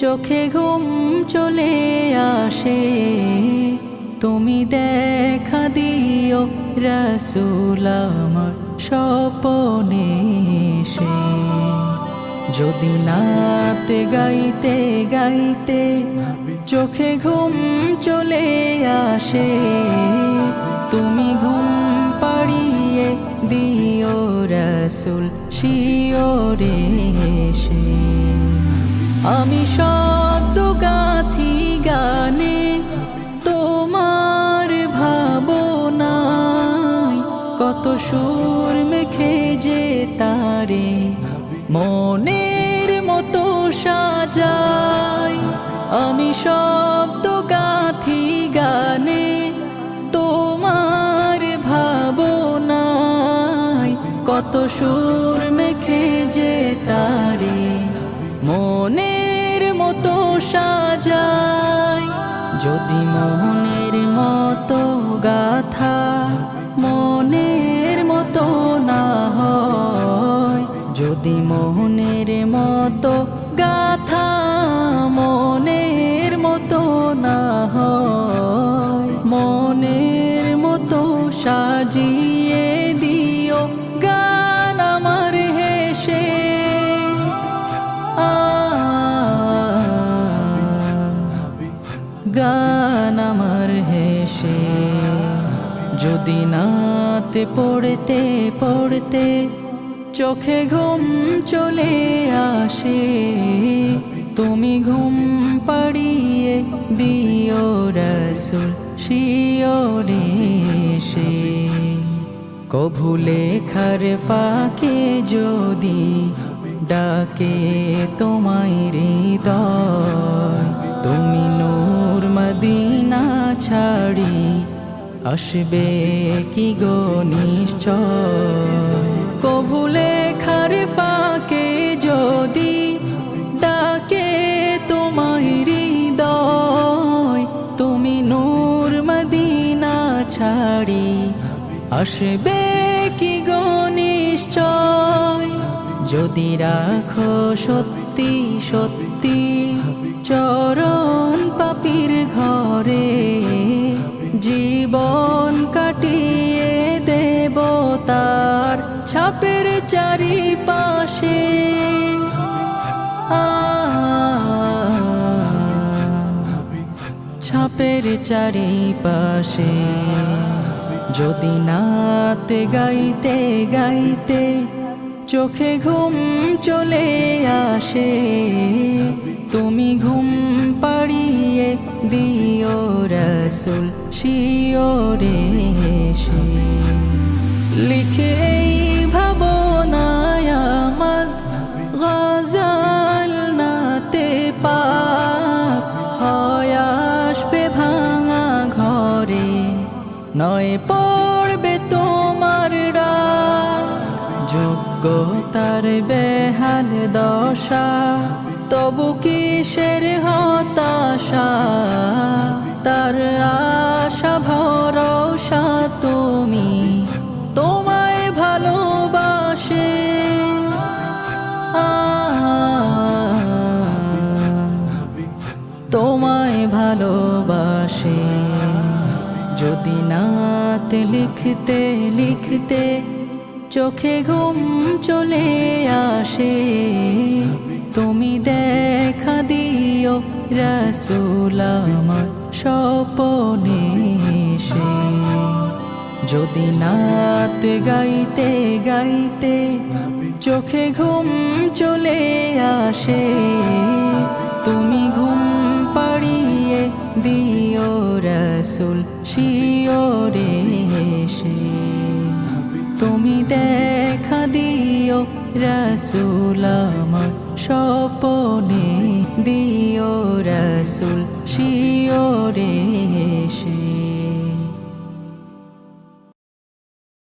চোখে ঘুম চলে আসে, তুমি দেখা দিও রাসূল আমার স্বপনে এসে। যদি নাত গাইতে গাইতে চোখে ঘুম চলে আসে, তুমি ঘুম পাড়িয়ে দিও রাসূল শিওরে এসে। আমি শব্দ গাথি গানে তোমার ভাবনায়, কত সুর মেখে যে তারে মনের মতো সাজাই। আমি শব্দ গাথি গানে তোমার ভাবনায়, কত সুর মেখে যে তারে মনের মতো সাজাই। যদি মনের মতো গাথা মনের মতো না হয়, যদি মনের মতো গাথা মনের মতো না হয়, মনের মতো সাজিয়ে দিও গান আমার হেসে। গান আমার হেসে। যদি নাতে পড়তে পড়তে চোখে ঘুম চলে আসে, তুমি ঘুম পাড়িয়ে দিও রাসূল শিওরে এসে। কভু লেখার ফাঁকে যদি ডাকে তোমায় হৃদয়, তুমি নূর মদিনা ছাড়ি আসবে কি গো নিশ্চয়। কভু লেখার ফাঁকে যদি ডাকে তোমায় হৃদয়, তুমি নূর মদিনা ছাড়ি আসবে কি গো নিশ্চয়। যদি রাখো সত্যি সত্যি চরণ পাপীর ঘরে, জীবন কাটিয়ে দেব তার ছাপের চারিপাশে। ছাপের চারিপাশে। যদি নাত গাইতে গাইতে চোখে ঘুম চলে আসে, তুমি ঘুম পাড়িয়ে দিও রাসূল শিওরে এসে। লিখে এই ভাবনায় আমাদ গজল নাতে পাক, হয় আসবে ভাঙা ঘরে, নয় পড়বে তোমার ডাক। যোগ্যতার বেহাল দশা, তবু কিসের হতাশা, তার আশা ভরসা তুমি, তোমায় ভালোবাসে। তোমায় ভালোবাসে। যদি নাত লিখতে লিখতে চোখে ঘুম চলে আসে, তুমি দেখা দিও রাসূল আমার স্বপনে এসে। যদি নাত গাইতে গাইতে চোখে ঘুম চলে আসে, তুমি ঘুম পাড়িয়ে দিও রাসূল শিওরে এসে। তুমি দেখা দিও রাসূল আমার স্বপনে, দিও রাসূল শিওরে এসে।